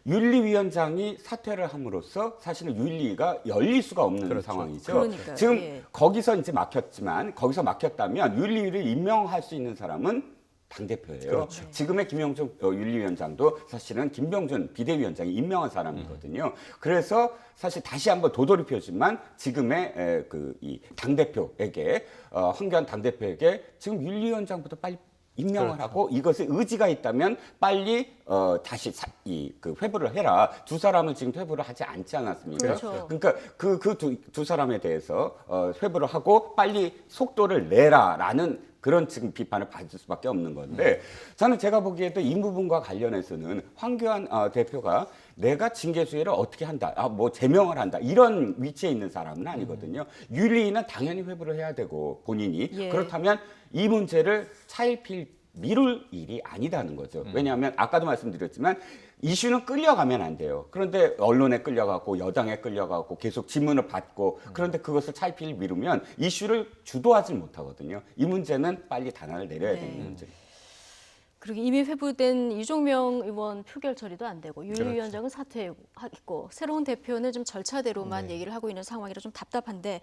Speaker 3: 윤리위원장이 사퇴를 함으로써 사실은 윤리가 열릴 수가 없는 상황이죠.
Speaker 1: 그러니까요.
Speaker 3: 지금
Speaker 1: 예.
Speaker 3: 거기서 이제 막혔지만 거기서 막혔다면 윤리위를 임명할 수 있는 사람은 당대표예요.
Speaker 2: 그렇죠.
Speaker 3: 지금의 김영중 윤리위원장도 사실은 김병준 비대위원장이 임명한 사람이거든요. 그래서 사실 다시 한번 도돌이표지만 지금의 이 당대표에게 황교안 당대표에게 지금 윤리위원장부터 빨리 임명을
Speaker 2: 그렇죠.
Speaker 3: 하고 이것에 의지가 있다면 빨리 다시 그 회부를 해라. 두 사람은 지금 회부를 하지 않지 않았습니까?
Speaker 1: 그렇죠.
Speaker 3: 그러니까 그 두 사람에 대해서 회부를 하고 빨리 속도를 내라라는 그런 지금 비판을 받을 수밖에 없는 건데 저는 제가 보기에도 이 부분과 관련해서는 황교안 대표가 내가 징계 수위를 어떻게 한다, 뭐 제명을 한다 이런 위치에 있는 사람은 아니거든요. 윤리위는 당연히 회부를 해야 되고 본인이
Speaker 1: 예.
Speaker 3: 그렇다면 이 문제를 차일피일 미룰 일이 아니다는 거죠. 왜냐하면 아까도 말씀드렸지만 이슈는 끌려가면 안 돼요. 그런데 언론에 끌려가고 여당에 끌려가고 계속 질문을 받고 그런데 그것을 차일피일 미루면 이슈를 주도하지 못하거든요. 이 문제는 빨리 단안을 내려야
Speaker 1: 네.
Speaker 3: 되는 문제예요.
Speaker 1: 그리고 이미 회부된 이종명 의원 표결 처리도 안 되고 윤리위원장은 사퇴했고 새로운 대표는 좀 절차대로만 얘기를 하고 있는 상황이라 좀 답답한데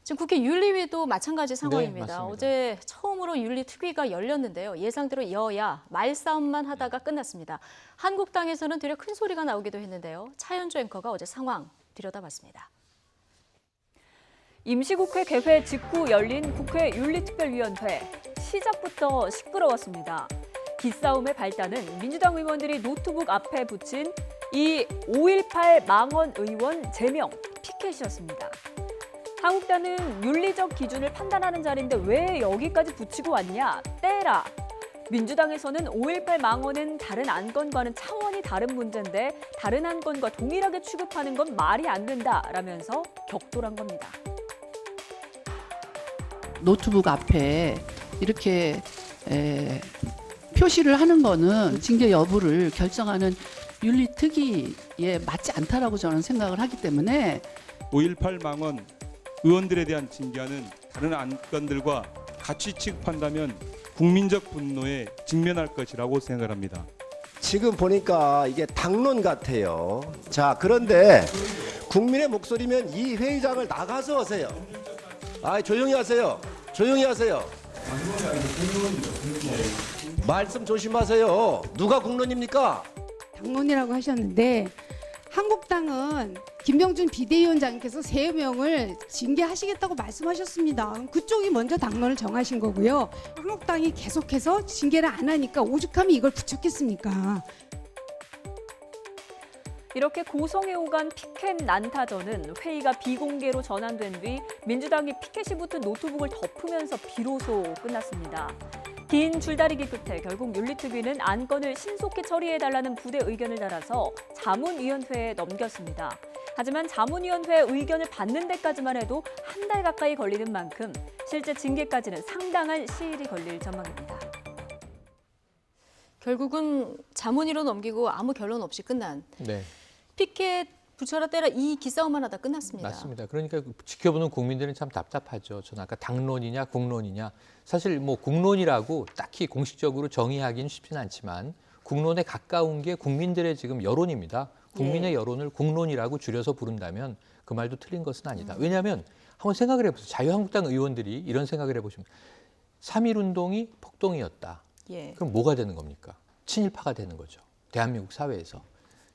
Speaker 1: 지금 국회 윤리위도 마찬가지 상황입니다.
Speaker 2: 맞습니다.
Speaker 1: 어제 처음으로 윤리특위가 열렸는데요. 예상대로 여야 말싸움만 하다가 끝났습니다. 한국당에서는 되려 큰 소리가 나오기도 했는데요. 차현주 앵커가 어제 상황 들여다봤습니다.
Speaker 9: 임시국회 개회 직후 열린 국회 윤리특별위원회. 시작부터 시끄러웠습니다. 기싸움의 발단은 민주당 의원들이 노트북 앞에 붙인 이 5.18 망언 의원 제명 피켓이었습니다. 한국당은 윤리적 기준을 판단하는 자리인데 왜 여기까지 붙이고 왔냐? 떼라. 민주당에서는 5.18 망언은 다른 안건과는 차원이 다른 문제인데 다른 안건과 동일하게 취급하는 건 말이 안 된다라면서 격돌한 겁니다.
Speaker 10: 노트북 앞에 이렇게 표시를 하는 거는 징계 여부를 결정하는 윤리특위에 맞지 않다라고 저는 생각을 하기 때문에
Speaker 11: 5.18 망언 의원들에 대한 징계하는 다른 안건들과 같이 취급한다면 국민적 분노에 직면할 것이라고 생각을 합니다.
Speaker 12: 지금 보니까 이게 당론 같아요. 자, 그런데 국민의 목소리면 이 회의장을 나가서 하세요. 조용히 하세요. 조용히 하세요. 말씀 조심하세요. 누가 국론입니까?
Speaker 13: 당론이라고 하셨는데 한국당은 김병준 비대위원장께서 3명을 징계하시겠다고 말씀하셨습니다. 그쪽이 먼저 당론을 정하신 거고요. 한국당이 계속해서 징계를 안 하니까 오죽하면 이걸 붙였겠습니까?
Speaker 9: 이렇게 고성에 오간 피켓 난타전은 회의가 비공개로 전환된 뒤 민주당이 피켓이 붙은 노트북을 덮으면서 비로소 끝났습니다. 긴 줄다리기 끝에 결국 윤리특위는 안건을 신속히 처리해달라는 부대 의견을 달아서 자문위원회에 넘겼습니다. 하지만 자문위원회 의견을 받는 데까지만 해도 한 달 가까이 걸리는 만큼 실제 징계까지는 상당한 시일이 걸릴 전망입니다.
Speaker 1: 결국은 자문위로 넘기고 아무 결론 없이 끝난
Speaker 2: 네.
Speaker 1: 피켓 붙여라 떼라 이 기싸움만 하다 끝났습니다.
Speaker 2: 맞습니다. 그러니까 지켜보는 국민들은 참 답답하죠. 저는 아까 당론이냐 국론이냐 사실 뭐 국론이라고 딱히 공식적으로 정의하기는 쉽지는 않지만 국론에 가까운 게 국민들의 지금 여론입니다. 국민의 여론을 국론이라고 줄여서 부른다면 그 말도 틀린 것은 아니다. 왜냐하면 한번 생각을 해보세요. 자유한국당 의원들이 이런 생각을 해보시면 3.1운동이 폭동이었다.
Speaker 1: 예.
Speaker 2: 그럼 뭐가 되는 겁니까? 친일파가 되는 거죠. 대한민국 사회에서.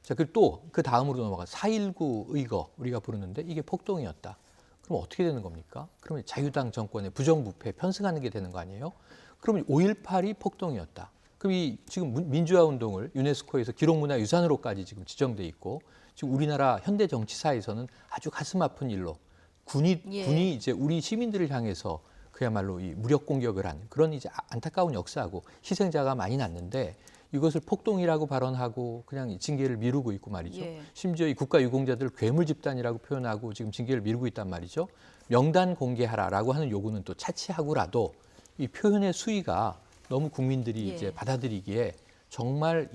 Speaker 2: 자, 그리고 또 그 다음으로 넘어가 4.19 의거 우리가 부르는데 이게 폭동이었다. 그럼 어떻게 되는 겁니까? 그러면 자유당 정권의 부정부패 편승하는 게 되는 거 아니에요? 그러면 5.18이 폭동이었다. 그럼 이 지금 민주화 운동을 유네스코에서 기록문화유산으로까지 지금 지정돼 있고 지금 우리나라 현대 정치사에서는 아주 가슴 아픈 일로 군이 이제 우리 시민들을 향해서 그야말로 이 무력 공격을 하는 그런 이제 안타까운 역사하고 희생자가 많이 났는데 이것을 폭동이라고 발언하고 그냥 징계를 미루고 있고 말이죠.
Speaker 1: 예.
Speaker 2: 심지어 이 국가유공자들을 괴물 집단이라고 표현하고 지금 징계를 미루고 있단 말이죠. 명단 공개하라라고 하는 요구는 또 차치하고라도 이 표현의 수위가 너무 국민들이
Speaker 1: 예.
Speaker 2: 이제 받아들이기에 정말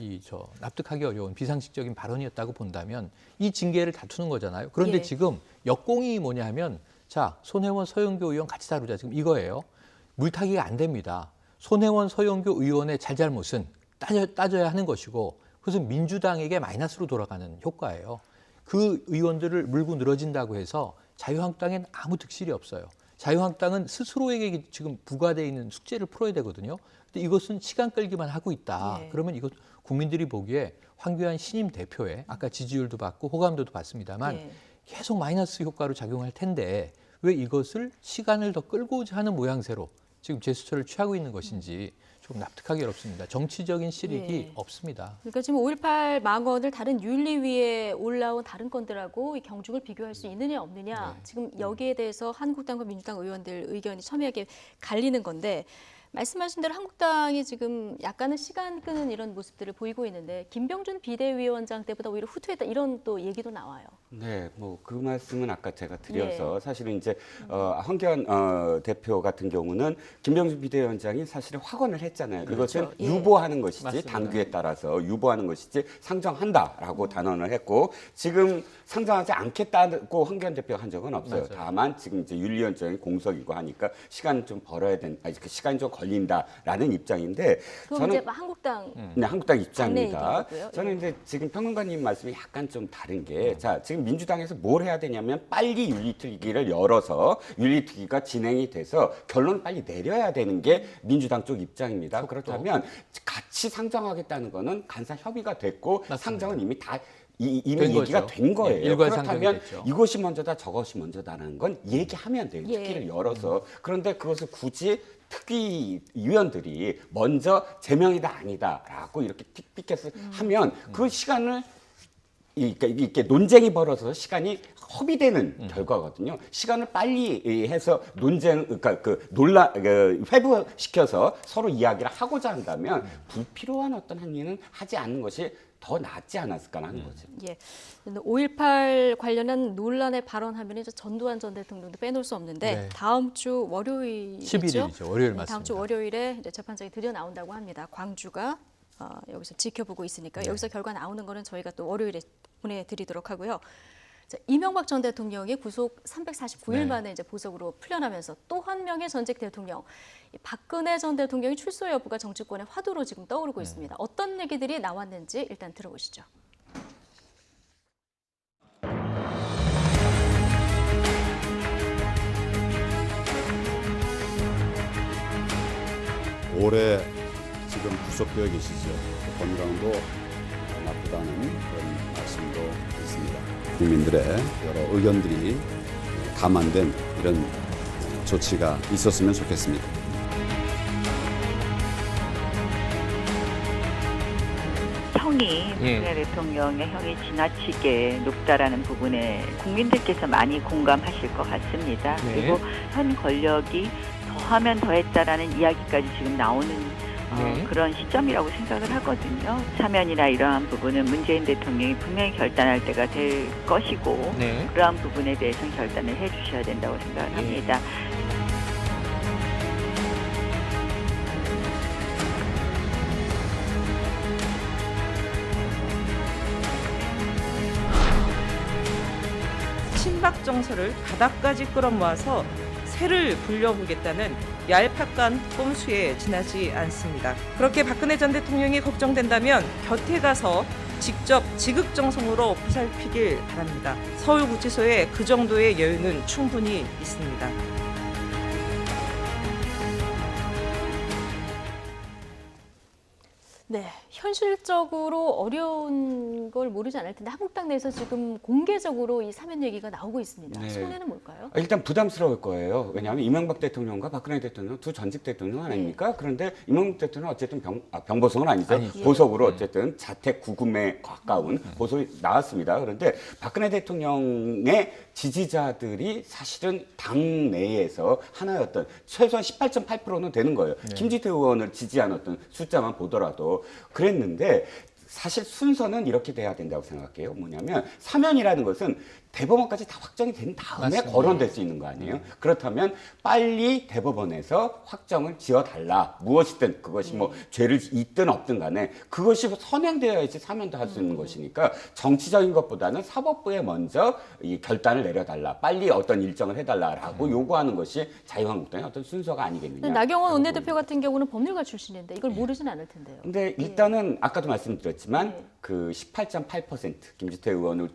Speaker 2: 납득하기 어려운 비상식적인 발언이었다고 본다면 이 징계를 다투는 거잖아요. 그런데
Speaker 1: 예.
Speaker 2: 지금 역공이 뭐냐 하면 자, 손혜원 서영교 의원 같이 다루자 지금 이거예요. 물타기가 안 됩니다. 손혜원 서영교 의원의 잘잘못은 따져야 하는 것이고 그것은 민주당에게 마이너스로 돌아가는 효과예요. 그 의원들을 물고 늘어진다고 해서 자유한국당엔 아무 득실이 없어요. 자유한국당은 스스로에게 지금 부과되어 있는 숙제를 풀어야 되거든요. 근데 이것은 시간 끌기만 하고 있다.
Speaker 1: 예.
Speaker 2: 그러면 이것 국민들이 보기에 황교안 신임 대표의 아까 지지율도 받고 호감도도 받습니다만
Speaker 1: 예.
Speaker 2: 계속 마이너스 효과로 작용할 텐데 왜 이것을 시간을 더 끌고자 하는 모양새로 지금 제스처를 취하고 있는 것인지 조금 납득하기 어렵습니다. 정치적인 실익이
Speaker 1: 예.
Speaker 2: 없습니다.
Speaker 1: 그러니까 지금 5.18 망언을 다른 윤리위에 올라온 다른 건들하고 이 경중을 비교할 수 있느냐 없느냐
Speaker 2: 네.
Speaker 1: 지금 여기에 대해서 한국당과 민주당 의원들 의견이 첨예하게 갈리는 건데 말씀하신 대로 한국당이 지금 약간은 시간 끄는 이런 모습들을 보이고 있는데 김병준 비대위원장 때보다 오히려 후퇴했다 이런 또 얘기도 나와요.
Speaker 3: 네, 뭐 그 말씀은 아까 제가 드려서 사실은 이제 황교안 대표 같은 경우는 김병준 비대위원장이 사실은 확언을 했잖아요.
Speaker 1: 그렇죠.
Speaker 3: 이것은
Speaker 1: 예.
Speaker 3: 유보하는 것이지
Speaker 2: 맞습니다.
Speaker 3: 당규에 따라서 유보하는 것이지 상정한다라고 단언을 했고 지금 상정하지 않겠다고 황교안 대표가 한 적은 없어요.
Speaker 2: 맞아요.
Speaker 3: 다만 지금 이제 윤리위원장이 공석이고 하니까 시간 좀 벌어야 그 시간이 좀 걸린다라는 입장인데
Speaker 1: 그럼 이제 한국당
Speaker 3: 네, 한국당
Speaker 1: 당내
Speaker 3: 입장입니다.
Speaker 1: 얘기고요.
Speaker 3: 저는
Speaker 1: 예.
Speaker 3: 이제 지금 평론가님 말씀이 약간 좀 다른 게, 자, 지금 민주당에서 뭘 해야 되냐면 빨리 윤리특위를 열어서 윤리특위가 진행이 돼서 결론을 빨리 내려야 되는 게 민주당 쪽 입장입니다. 그렇다면 같이 상정하겠다는 거는 간사 협의가 됐고
Speaker 2: 맞습니다.
Speaker 3: 상정은 이미 다
Speaker 2: 된
Speaker 3: 이미 얘기가
Speaker 2: 거죠.
Speaker 3: 된 거예요.
Speaker 2: 예, 일괄 상정이
Speaker 3: 그렇다면
Speaker 2: 됐죠.
Speaker 3: 이것이 먼저다 저것이 먼저다라는 건 얘기하면 돼요.
Speaker 1: 예.
Speaker 3: 특위를 열어서. 그런데 그것을 굳이 특위위원들이 먼저 제명이다 아니다라고 이렇게 픽픽해서 하면 그 시간을 이렇게 논쟁이 벌어서 시간이 허비되는 결과거든요. 시간을 빨리 해서 그러니까 회부시켜서 서로 이야기를 하고자 한다면 불필요한 어떤 행위는 하지 않는 것이 더 낫지 않았을까 하는 거죠.
Speaker 1: 예. 5.18 관련한 논란에 발언하면 이제 전두환 전 대통령도 빼놓을 수 없는데
Speaker 2: 네.
Speaker 1: 다음 주 월요일이죠.
Speaker 2: 11일이죠. 월요일 맞습니다.
Speaker 1: 다음 주 월요일에 이제 재판장이 드디어 나온다고 합니다. 광주가 여기서 지켜보고 있으니까
Speaker 2: 네.
Speaker 1: 여기서 결과 나오는 거는 저희가 또 월요일에 보내드리도록 하고요. 자, 이명박 전 대통령이 구속 349일
Speaker 2: 네.
Speaker 1: 만에 이제 보석으로 풀려나면서 또 한 명의 전직 대통령, 이 박근혜 전 대통령의 출소 여부가 정치권의 화두로 지금 떠오르고 있습니다. 어떤 얘기들이 나왔는지 일단 들어보시죠.
Speaker 4: 올해 지금 구속되어 계시죠. 건강도 나쁘다는 그런 말씀도 있습니다. 국민들의 여러 의견들이 감안된 이런 조치가 있었으면 좋겠습니다.
Speaker 14: 형이 박근혜 대통령의 형이 지나치게 높다라는 부분에 국민들께서 많이 공감하실 것 같습니다.
Speaker 2: 네.
Speaker 14: 그리고 현 권력이 더하면 더했다라는 이야기까지 지금 나오는 그런 시점이라고 생각을 하거든요. 사면이나 이러한 부분은 문재인 대통령이 분명히 결단할 때가 될 것이고
Speaker 2: 네.
Speaker 14: 그러한 부분에 대해서는 결단을 해주셔야 된다고 생각을 합니다.
Speaker 15: 친박 정서를 바닥까지 끌어모아서 새를 불려보겠다는 얄팍한 꼼수에 지나지 않습니다. 그렇게 박근혜 전 대통령이 걱정된다면 곁에 가서 직접 지극정성으로 보살피길 바랍니다. 서울구치소에 그 정도의 여유는 충분히 있습니다.
Speaker 1: 네, 현실적으로 어려운 걸 모르지 않을 텐데 한국당 내에서 지금 공개적으로 이 사면 얘기가 나오고 있습니다.
Speaker 3: 네.
Speaker 1: 손해는 뭘까요?
Speaker 3: 일단 부담스러울 거예요. 왜냐하면 이명박 대통령과 박근혜 대통령 두 전직 대통령 아닙니까? 그런데 이명박 대통령 어쨌든 병보석은 아니죠. 보석으로 어쨌든 자택 구금에 가까운 보석이 나왔습니다. 그런데 박근혜 대통령의 지지자들이 사실은 당 내에서 하나였던 최소한 18.8%는 되는 거예요. 김지태 의원을 지지한 어떤 숫자만 보더라도 그랬는데 그랬는데 사실 순서는 이렇게 돼야 된다고 생각해요. 뭐냐면 사면이라는 것은 대법원까지 다 확정이 된 다음에
Speaker 2: 맞습니다.
Speaker 3: 거론될 수 있는 거 아니에요. 그렇다면 빨리 대법원에서 확정을 지어달라. 무엇이든 그것이 뭐 죄를 있든 없든 간에 그것이 선행되어야지 사면도 할 수 있는 것이니까 정치적인 것보다는 사법부에 먼저 이 결단을 내려달라. 빨리 어떤 일정을 해달라라고 요구하는 것이 자유한국당의 어떤 순서가 아니겠느냐.
Speaker 1: 나경원 원내대표 같은 경우는 법률가 출신인데 이걸 모르진 않을 텐데요.
Speaker 3: 근데 일단은 아까도 말씀드렸지만 그 18.8% 김주태 의원을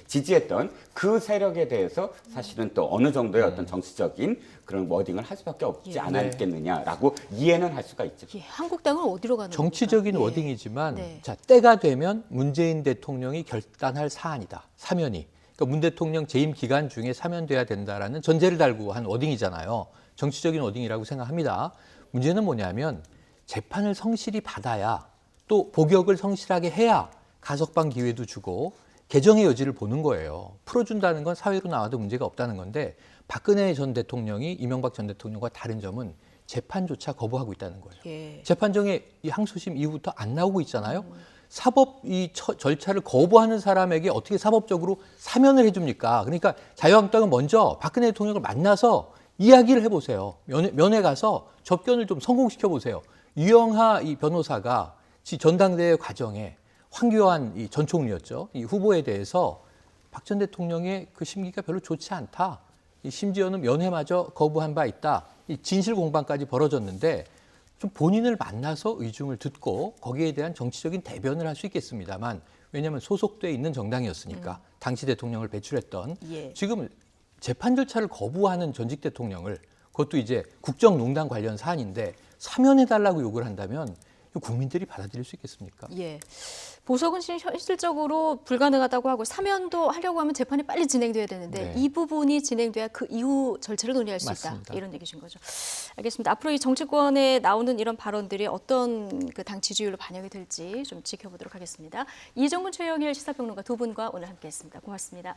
Speaker 3: 지지했던 그 세력에 대해서 사실은 또 어느 정도의 어떤 정치적인 그런 워딩을 할 수밖에 없지 않았겠느냐라고 이해는 할 수가 있죠.
Speaker 1: 한국당은 어디로 가는
Speaker 2: 정치적인 워딩이지만 자, 때가 되면 문재인 대통령이 결단할 사안이다. 사면이. 그러니까 문 대통령 재임 기간 중에 사면돼야 된다라는 전제를 달고 한 워딩이잖아요. 정치적인 워딩이라고 생각합니다. 문제는 뭐냐면 재판을 성실히 받아야 또 복역을 성실하게 해야 가석방 기회도 주고 개정의 여지를 보는 거예요. 풀어준다는 건 사회로 나와도 문제가 없다는 건데 박근혜 전 대통령이 이명박 전 대통령과 다른 점은 재판조차 거부하고 있다는 거예요. 재판정에 이 항소심 이후부터 안 나오고 있잖아요. 사법 이 절차를 거부하는 사람에게 어떻게 사법적으로 사면을 해줍니까? 그러니까 자유한국당은 먼저 박근혜 대통령을 만나서 이야기를 해보세요. 면회 가서 접견을 좀 성공시켜 보세요. 유영하 이 변호사가 전당대회 과정에 황교안 이 전 총리였죠. 이 후보에 대해서 박 전 대통령의 그 심기가 별로 좋지 않다. 심지어는 면회마저 거부한 바 있다. 이 진실 공방까지 벌어졌는데 좀 본인을 만나서 의중을 듣고 거기에 대한 정치적인 대변을 할 수 있겠습니다만 왜냐하면 소속돼 있는 정당이었으니까 당시 대통령을 배출했던 지금 재판 절차를 거부하는 전직 대통령을 그것도 이제 국정농단 관련 사안인데 사면해달라고 요구를 한다면 국민들이 받아들일 수 있겠습니까?
Speaker 1: 보석은 현실적으로 불가능하다고 하고 사면도 하려고 하면 재판이 빨리 진행돼야 되는데 이 부분이 진행돼야 그 이후 절차를 논의할 수 있다. 이런 얘기신 거죠. 알겠습니다. 앞으로 이 정치권에 나오는 이런 발언들이 어떤 그 당 지지율로 반영이 될지 좀 지켜보도록 하겠습니다. 이정훈, 최영일 시사평론가 두 분과 오늘 함께했습니다. 고맙습니다.